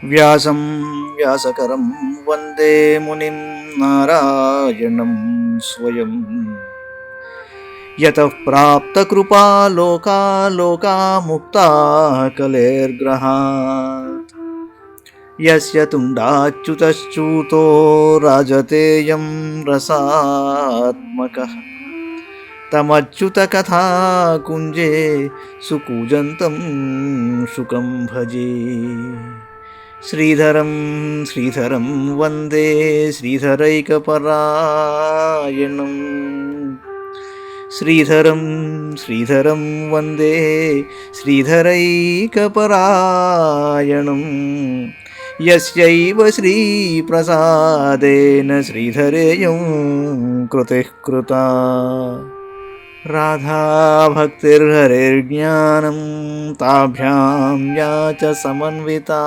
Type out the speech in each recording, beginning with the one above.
వ్యాసం వ్యాసకరం వందే మునిం నారాయణం స్వయం. యతః ప్రాప్తకృపా లోకా లోకా ముక్తా కలేర్గ్రహాత్. యస్య తుండాచ్యుతశ్చ్యుతో రాజతేయం రసాత్మకః. తమచ్యుతకథా కుంజే సుకూజంతం శుకం భజే. శ్రీధరం శ్రీధరం వందే శ్రీధరైకపరాయణం. శ్రీధరం శ్రీధరం వందే శ్రీధరైకపరాయణం. యస్యైవ శ్రీప్రసాదేన శ్రీధరేయం కృతిః కృతా. రాధాభక్తిర్హరిర్జ్ఞానం తాభ్యాం యా చ సమన్వితా.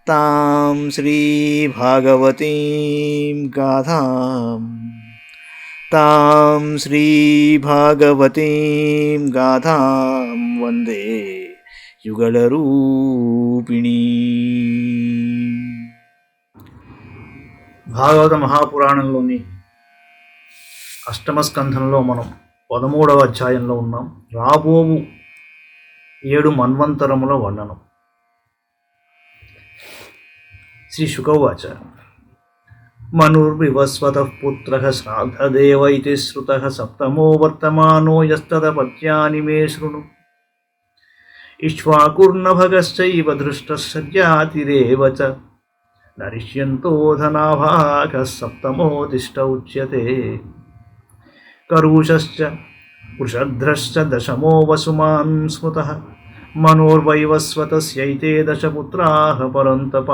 తాం శ్రీభాగవతీం గాథాం వందే యుగళరూపిణీ. భాగవత మహాపురాణంలోని అష్టమ స్కంధంలో మనం 13వ అధ్యాయంలో ఉన్నాం. రాబోవు 7 మన్వంతరముల వర్ణనం. శ్రీ శుకౌవాచ. మనుర్వివస్వతః పుత్రః శ్రాద్ధదేవ ఇతి శ్రుతః సప్తమో వర్తమానో యస్తదపత్యాని మే శృణు. ఇక్ష్వాకుర్నభగశ్చైవ దృష్టः సర్యాతిరేవ చ నరిష్యంతో ధనాభాగः సప్తమో తిష్ట ఉచ్యతే. కరుషశ్చ వృషధ్రశ్చ దశమో వసుమాన్ స్మృతః మనోర్వైవస్వతస్యైతే దశపుత్రాః పరంతప.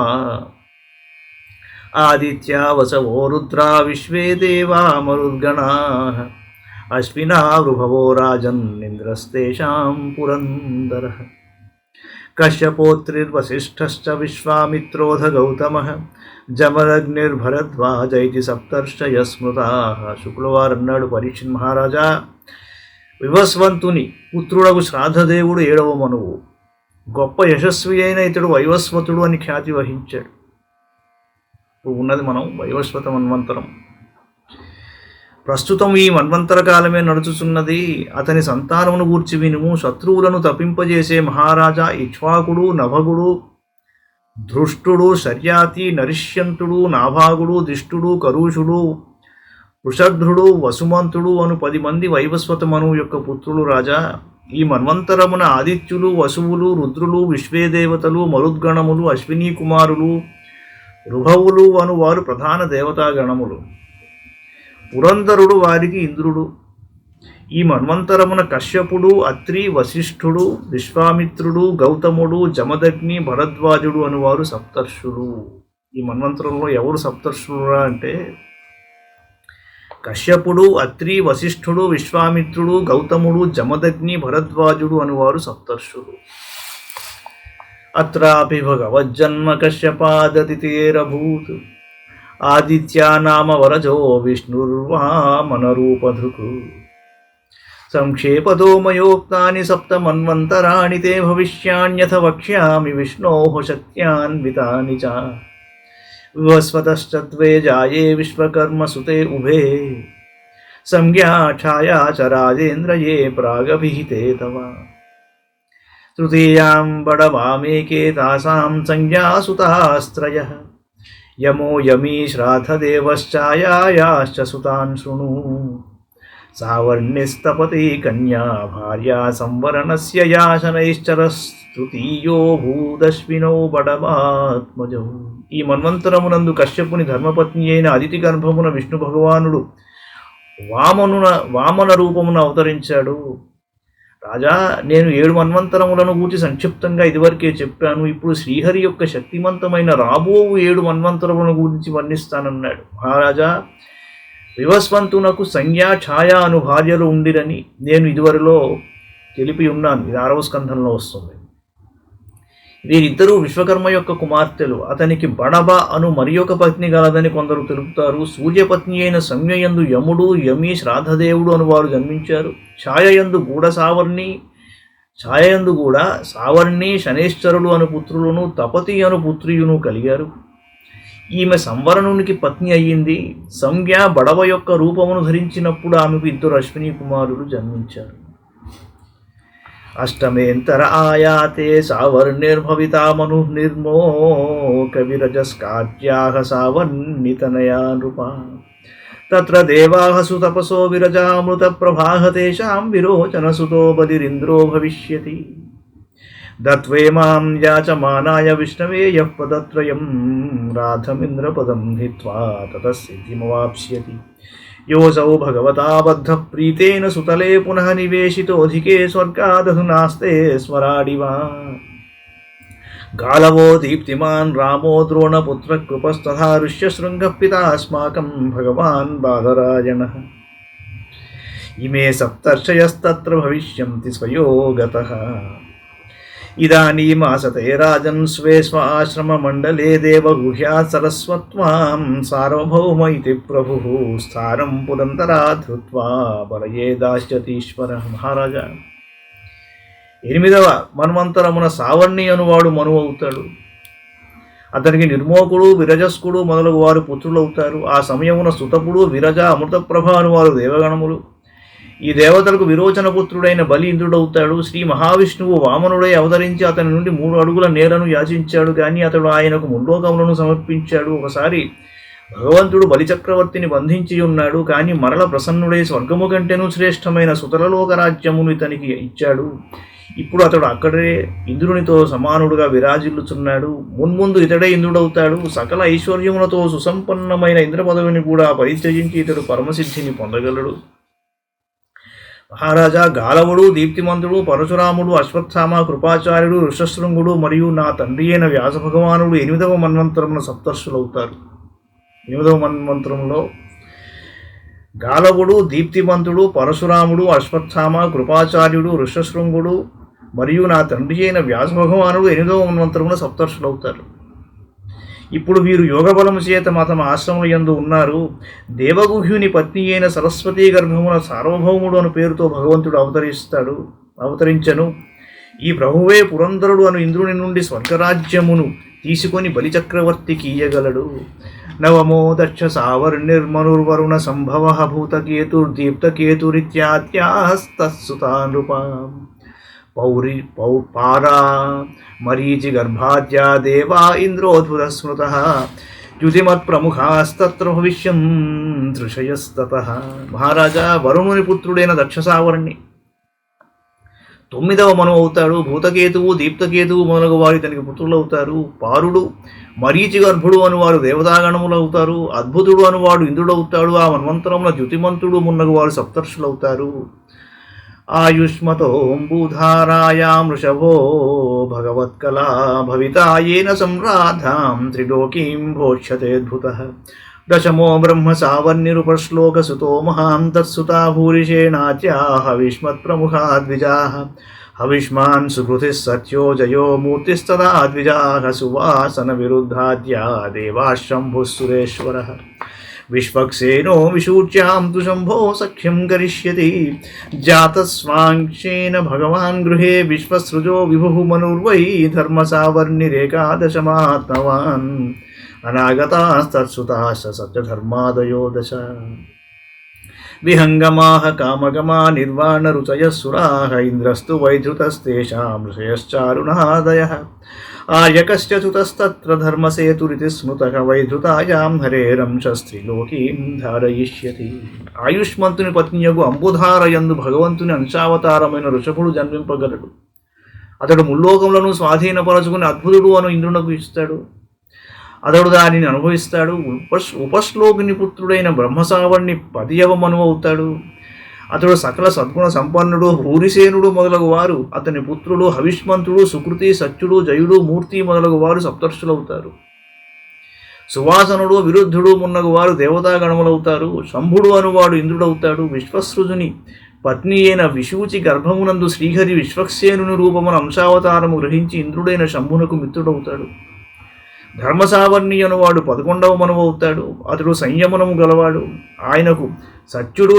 ఆదిత్యా వసవో రుద్రా విశ్వే దేవా మరుద్గణాః అశ్వినా వృభవో రాజన్నింద్రస్తేషాం పురందరః. కశ్యపోత్రిర్వసిష్ఠశ్చ విశ్వామిత్రోऽధ గౌతమః జమదగ్నిర్భరద్వాజ ఇతి సప్తర్షయ స్మృతాః. శుక్లవారు అన్నాడు, పరీక్షిత్ మహారాజా, వివస్వంతుని పుత్రుడగు శ్రాద్ధదేవుడు 7వ మనువు. గొప్ప యశస్వి అయిన ఇతడు వైవస్వతుడు అని ఖ్యాతి వహించాడు. ఇప్పుడు ఉన్నది మనం వైవస్వత మన్వంతరం. ప్రస్తుతం ఈ మన్వంతర కాలమే నడుచుచున్నది. అతని సంతానమును గూర్చి వినుము. శత్రువులను తప్పింపజేసే మహారాజా ఇక్ష్వాకుడు, నభగుడు, ధృష్టుడు, శర్యాతి, నరిష్యంతుడు, నాభాగుడు, దిష్టుడు, కరుషుడు, వృషధ్రుడు, వసుమంతుడు అను 10 మంది వైవస్వత మనువు యొక్క పుత్రులు రాజా. ఈ మన్వంతరమున ఆదిత్యులు, వసువులు, రుద్రులు, విశ్వేదేవతలు, మరుద్గణములు, అశ్వినీ కుమారులు, రుభవులు అను వారు ప్రధాన దేవతాగణములు. పురంధరుడు వారికి ఇంద్రుడు. ఈ మన్వంతరమున కశ్యపుడు, అత్రి, వశిష్ఠుడు, విశ్వామిత్రుడు, గౌతముడు, జమదగ్ని, భరద్వాజుడు అనువారు సప్తర్షులు. ఈ మన్వంతరంలో ఎవరు సప్తర్షులురా అంటే కశ్యపుడు, అత్రి, వశిష్ఠుడు, విశ్వామిత్రుడు, గౌతముడు, జమదగ్ని, భరద్వాజుడు అనువారు సప్తర్షులు. అత్రాపి భగవజ్జన్మ కశ్యపాదతితేరభూత్. ఆదిత్యా నామ వరజో విష్ణుర్వామనరూపధృక్. సంక్షేపతో మయోక్తాని సప్తమన్వంతరాణి తే భవిష్యాణ్యథ వక్ష్యామి విష్ణోః శక్త్యాన్వితాని చ. వివస్వతశ్చ ద్వే జాయే విశ్వకర్మసుతే ఉభే. సంజ్ఞా ఛాయా చ రాజేంద్ర యే ప్రాగభిహితే తవ. తృతీయాం బడవామేకే తాసాం సంజ్ఞాసుతాస్త్రయః. యమో యమీ శ్రాద్ధదేవశ్చాయాయాశ్చ సుతాన్ శృణు. సావర్ణిస్తపతి కన్యా భార్యా సంవరణస్య యాశనైశ్చరస్తృతీయో భూదశ్వినో బడవాత్మజౌ. ఈ మన్వంతరమునందు కశ్యపుని ధర్మపత్ని అయిన అదితి గర్భమున విష్ణు భగవానుడు వామన రూపమున అవతరించాడు. రాజా, నేను 7 మన్వంతరములను గూర్చి సంక్షిప్తంగా ఇదివరకే చెప్పాను. ఇప్పుడు శ్రీహరి యొక్క శక్తివంతమైన రాబోవు 7 మన్వంతరములను గురించి వర్ణిస్తానన్నాడు. మహారాజా, వివస్వంతునకు సంజ్ఞా, ఛాయ అను భార్యలు ఉండిరని నేను ఇదివరలో తెలిపి ఉన్నాను. ఇది 6వ స్కంధంలో వస్తుంది. వీరిద్దరూ విశ్వకర్మ యొక్క కుమార్తెలు. అతనికి బడబ అను మరి ఒక పత్ని గలదని కొందరు తెలుపుతారు. సూర్యపత్ని అయిన సంజ్ఞయందు యముడు, యమి, శ్రాద్ధదేవుడు అను వారు జన్మించారు. ఛాయయందు గూఢసావర్ణి, ఛాయయందు కూడా సావర్ణి శనేశ్వరుడు అను పుత్రులను తపతి అను పుత్రియును కలిగారు. ఈమె సంవరణునికి పత్ని అయ్యింది. సంజ్ఞ బడవ యొక్క రూపమును ధరించినప్పుడు ఆమెకు 2 అశ్విని కుమారులు జన్మించారు. అష్టమేంతర ఆయాతే సావర్ణిర్భవితా మను నిర్మో కవిరజస్కార్యాః సావర్ణితనయా నృప తత్ర దేవాః సుతపసో విరజామృత ప్రభాః తేషాం విరోచనసుతో బలిరింద్రో భవిష్యతి. దత్వేమాం యాచమానాయ విష్ణవే యః పదత్రయం రాధమింద్రపదం హిత్వా తతః సిద్ధిమవాప్స్యతి. యోసౌ భగవతా బద్ధ ప్రీతేన సుతలే పునః నివేశితోధికే స్వర్గాదధునాస్తే స్మరాడివా. గాలవో దీప్తిమాన్ రామో ద్రోణపుత్ర కృపస్తథా ఋష్యశృంగః పితా అస్మాకం భగవాన్ బాదరాయణః. ఇమే సప్తర్షయస్తత్ర భవిష్యంతి స్వయోగతః. ఇదానీమాసతే రాజన్ స్వే స్వ ఆశ్రమమండలే దేవగుహ్యాత్ సరస్వత్వాం సార్వభౌమ ఇతి ప్రభుః స్థానం పురంతరాత్ హృత్వా బలయే దాస్యతీశ్వర. మహారాజా, 8వ మన్వంతరమున సావర్ణి అనువాడు మనువు అవుతాడు. అతనికి నిర్మోకుడు విరజస్కుడు మొదలగు వారు పుత్రులవుతారు. ఆ సమయమున సుతపుడు విరజ అమృతప్రభ అనువారు దేవగణములు. ఈ దేవతలకు విరోచన పుత్రుడైన బలి ఇంద్రుడవుతాడు. శ్రీ మహావిష్ణువు వామనుడై అవతరించి అతని నుండి 3 అడుగుల నేలను యాచించాడు. కానీ అతడు ఆయనకు ముల్లోకములను సమర్పించాడు. ఒకసారి భగవంతుడు బలిచక్రవర్తిని బంధించి ఉన్నాడు. కానీ మరల ప్రసన్నుడై స్వర్గము కంటేనూ శ్రేష్టమైన సుతలలోక రాజ్యమును ఇతనికి ఇచ్చాడు. ఇప్పుడు అతడు అక్కడే ఇంద్రునితో సమానుడుగా విరాజిల్లుచున్నాడు. మున్ముందు ఇతడే ఇంద్రుడవుతాడు. సకల ఐశ్వర్యములతో సుసంపన్నమైన ఇంద్ర పదవిని కూడా పరిత్యజించి ఇతడు పరమసిద్ధిని పొందగలడు. మహారాజా, గాలవుడు దీప్తిమంతుడు పరశురాముడు అశ్వత్థామ కృపాచార్యుడు ఋషశృంగుడు మరియు నా తండ్రి అయిన వ్యాస భగవానుడు 8వ మన్వంతరమున సప్తర్షులవుతారు. 8వ మన్వంతరంలో గాలవుడు దీప్తిమంతుడు పరశురాముడు అశ్వత్థామ కృపాచార్యుడు ఋషశృంగుడు మరియు నా తండ్రి అయిన వ్యాస భగవానుడు 8వ మన్వంతరమున సప్తర్షులవుతారు. ఇప్పుడు వీరు యోగబలము చేత తమ ఆశ్రమం యందు ఉన్నారు. దేవగుహ్యుని పత్ని అయిన సరస్వతీ గర్భమున సార్వభౌముడు అను పేరుతో భగవంతుడు అవతరించను. ఈ ప్రభువే పురంధరుడు అను ఇంద్రుని నుండి స్వర్గరాజ్యమును తీసుకొని బలిచక్రవర్తికి ఇయ్యగలడు. నవమో దక్ష సావర్ణిర్మనుర్వరుణ సంభవ భూతకేతుర్దీప్తకేతురిత్యాద్యాస్తత్సుతా పారా మరీచి గర్భాద్యా దేవా ఇంద్రోద్భుత స్మృత యుతిమత్ ప్రముఖాస్తత్ర భవిష్యం దృశయస్తతః. మహారాజా, వరుణుని పుత్రుడైన దక్షసావర్ణి 9వ మనువు అవుతాడు. భూతకేతువు దీప్తకేతువు మొదలగు వారు ఇతనికి పుత్రులవుతారు. పారుడు మరీచి గర్భుడు అనువారు దేవతాగణములు అవుతారు. అద్భుతుడు అనువాడు ఇంద్రుడవుతాడు. ఆ మన్వంతరమున ద్యుతిమంతుడు మున్నగు వారు సప్తర్షులవుతారు. ఆయుష్మతోంబుధారాయాం వృషభో భగవత్కలా భవితాయేన సంరాధాం త్రిలోకీం భోక్ష్యతేద్భుతః. దశమో బ్రహ్మ సావర్ణిరుపశ్లోకసుతో మహాం తత్సుతా భూరిషేణాచ్యా హవిష్మత్ప్రముఖాద్విజాః. హవిష్మాన్ సుకృతిः సత్యో జయో మూర్తిస్తదా ద్విజాః. సువాసన విరుద్ధాద్యా దేవాశంభుః సురేశ్వరः. విశ్వక్సేనో విశూచ్యాం తు శంభో సఖ్యం కరిష్యతి. జాతస్వాంక్షేణ భగవాన్ గృహే విశ్వసృజో విభుః మనుర్వై ధర్మసావర్ణిరేకాదశమాత్మవాన్. అనాగతాస్తత్సుతాశ్చ సత్యధర్మాదయో దశ. విహంగమాః కామగమా నిర్వాణరుచయः సురాः. ఇంద్రస్తు వైధృతస్తేషాం ఋషయశ్చారుణాదయः. ఆయకశ్చతుతస్తత్ర ధర్మసేతురితి స్మృతః. వైధృతాయాం హరేరంశ స్త్రీలోకీం ధారయిష్యతి. ఆయుష్మంతుని పత్నియగు అంబుధారయందు భగవంతుని అంశావతారమైన ఋషభుడు జన్మింపగలడు. అతడు ముల్లోకములను స్వాధీనపరచుకుని అద్భుతుడు అను ఇంద్రునకు ఇస్తాడు. అతడు దానిని అనుభవిస్తాడు. ఉపశ్లోకుని పుత్రుడైన బ్రహ్మసావర్ణి 10వ మనువు అవుతాడు. అతడు సకల సద్గుణ సంపన్నుడు. భూరిసేనుడు మొదలగు వారు అతని పుత్రుడు. హవిష్మంతుడు సుకృతి సత్యుడు జయుడు మూర్తి మొదలగు వారు సప్తర్షులవుతారు. సువాసనుడు విరుద్ధుడు మున్నగు వారు దేవతాగణములవుతారు. శంభుడు అనువాడు ఇంద్రుడవుతాడు. విశ్వసృజుని పత్ని అయిన విశూచి గర్భమునందు శ్రీహరి విశ్వక్సేనుని రూపమున అంశావతారము గ్రహించి ఇంద్రుడైన శంభునకు మిత్రుడవుతాడు. ధర్మసావర్ణి అనువాడు 11వ మనువు అవుతాడు. అతడు సంయమనము గలవాడు. ఆయనకు సత్యుడు,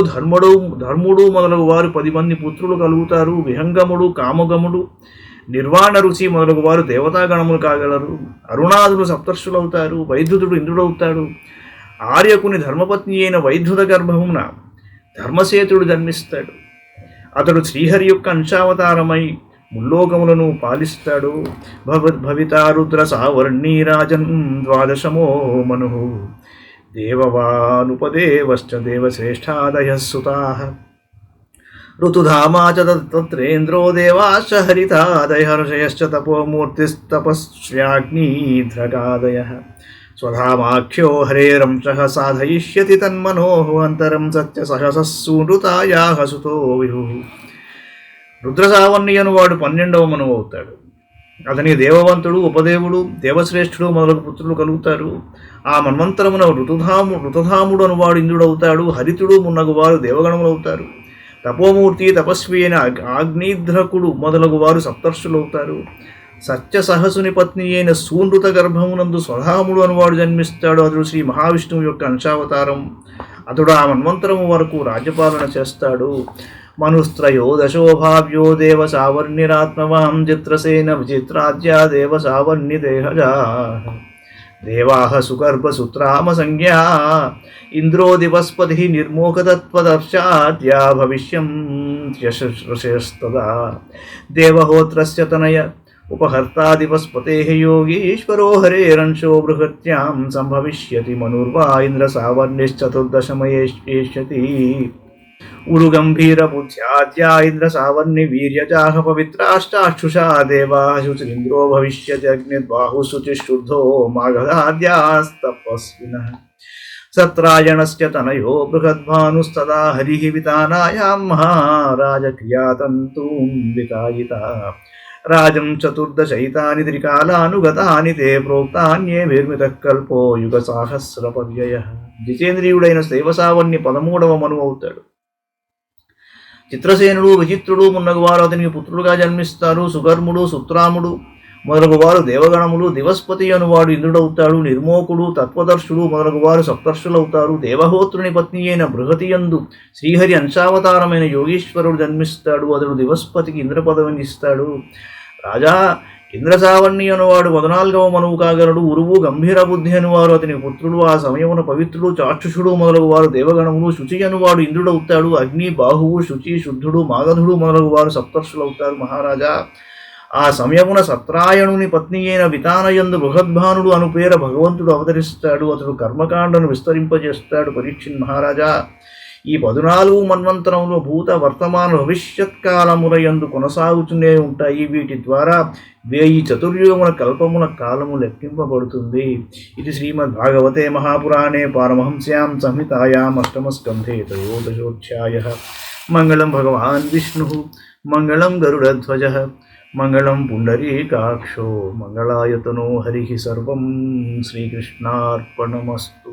ధర్ముడు మొదలగు వారు 10 మంది పుత్రులు కలుగుతారు. విహంగముడు, కామగముడు, నిర్వాణ రుచి మొదలగు వారు దేవతాగణములు కాగలరు. అరుణాదులు సప్తర్షులవుతారు. వైద్యుతుడు ఇంద్రుడవుతాడు. ఆర్యకుని ధర్మపత్ని అయిన వైద్యుత గర్భమున ధర్మసేతుడు జన్మిస్తాడు. అతడు శ్రీహరి యొక్క అంశావతారమై ముల్లోకములను పాలిస్తాడు. భవితా రుద్ర సావర్ణీ రాజన్ ద్వాదశమో మను దేవవానుపదేవశ్చ దేవశ్రేష్ఠాదయ సుతాః ఋతుధామా చ తత్రేంద్రో దేవాశ్చ హరితాదయ ఋషయశ్చ తపోమూర్తిస్తపస్యాగ్నిధ్రగాదయః స్వధామాఖ్యో హరేరంశః సాధయిష్యతి తన్మనోః అంతరం సత్య సహసः సునృతాయాః సుతో విభుః. రుద్రసావర్ణి అనువాడు 12వ మనువు అవుతాడు. అతనికి దేవవంతుడు, ఉపదేవుడు, దేవశ్రేష్ఠుడు మొదలగు పుత్రులు కలుగుతారు. ఆ మన్వంతరమున ఋతుధాముడు అనువాడు ఇంద్రుడవుతాడు. హరితుడు మున్నగువారు దేవగణములవుతారు. తపోమూర్తి, తపస్వి అయిన ఆగ్నిధ్రకుడు మొదలగు వారు సప్తర్షులవుతారు. సత్య సహసుని పత్ని అయిన సూనృత గర్భమునందు స్వధాముడు అనువాడు జన్మిస్తాడు. అతడు శ్రీ మహావిష్ణువు యొక్క అంశావతారం. అతడు ఆ మన్వంతరము వరకు రాజ్యపాలన చేస్తాడు. మనుస్త్రయో దశోభావ్యో దేవ సావర్ణిరాత్మవాం చిత్రసేన విచిత్రాద్యా దేవ సావర్ణి దేహజా దేవాః సుగర్భసుత్రామ సంజ్ఞా ఇంద్రో దివస్పతి నిర్మోహతత్వదర్శాద్యా భవిష్యం యశస్తదా దేవహోత్రస్య తనయ ఉపహర్తా దివస్పతేః యోగీశ్వరో హరేరంశో బృహత్యాం సంభవిష్యతి మనుర్వా ఇంద్ర సావర్ణిశ్చతుర్దశమయేష్యతి ఉరుగంభీరబుద్ధ్యాద్యా ఇంద్ర సావర్ణి వీర్యజాః పవిత్రాష్టాక్షుషా దేవాః శుచిరింద్రో భవిష్యతి అగ్నిర్బాహు శుచిశుద్ధో మాఘదాద్యాస్తపస్వినః సత్రాయణస్య తనయో బృహద్భానుస్తదా హరిః వితానాయాం మహారాజక్రియాతంతూం వితాయితా రాజం చతుర్దశైతాని త్రికాలానుగతాని తే ప్రోక్తాన్యేభిర్మితః కల్పో యుగ సాహస్రపర్యయః. జితేంద్రియుడైన దేవసావర్ణి 13వ మనువు అవుతాడు. చిత్రసేనుడు, విచిత్రుడు మున్నగువారు అతనికి పుత్రులుగా జన్మిస్తారు. సుగర్ముడు, సుత్రాముడు మొదలగువారు దేవగణములు. దివస్పతి అనువాడు ఇంద్రుడవుతాడు. నిర్మోకుడు, తత్వదర్శుడు మొదలగువారు సప్తర్షులవుతారు. దేవహోత్రుని పత్ని అయిన బృహతియందు శ్రీహరి అంశావతారమైన యోగీశ్వరుడు జన్మిస్తాడు. అతడు దివస్పతికి ఇంద్ర పదవిని ఇస్తాడు. రాజా, ఇంద్రసావర్ణి అనువాడు 14వ మనువు కాగలడు. ఉరువు, గంభీర బుద్ధి అనువారు అతని పుత్రుడు. ఆ సమయమున పవిత్రుడు, చాక్షుషుడు మొదలగు వారు దేవగణములు. శుచి అనువాడు ఇంద్రుడవుతాడు. అగ్ని, బాహువు, శుచి, శుద్ధుడు, మాగధుడు మొదలగు వారు సప్తర్షులవుతారు. మహారాజా, ఆ సమయమున సత్రాయణుని పత్ని అయిన వితానయందు బృహద్భానుడు అను పేర భగవంతుడు అవతరిస్తాడు. అతడు కర్మకాండను విస్తరింపజేస్తాడు. పరీక్షిన్ మహారాజా, ఈ 14 మన్వంతరములు భూత, వర్తమాన, భవిష్యత్ కాలములయందు కొనసాగుతూనే ఉంటాయి. వీటి ద్వారా 1000 చతుర్యుగముల కల్పముల కాలము లెక్కింపబడుతుంది. ఇది శ్రీమద్భాగవతే మహాపురాణే పారమహంస్యాం సంహితాయాం అష్టమస్కంధే త్రయోదశోధ్యాయః. మంగళం భగవాన్ విష్ణుః, మంగళం గరుడధ్వజః, మంగళం పుండరీకాక్షో, మంగళాయతనో హరిః. సర్వం శ్రీకృష్ణార్పణమస్తు.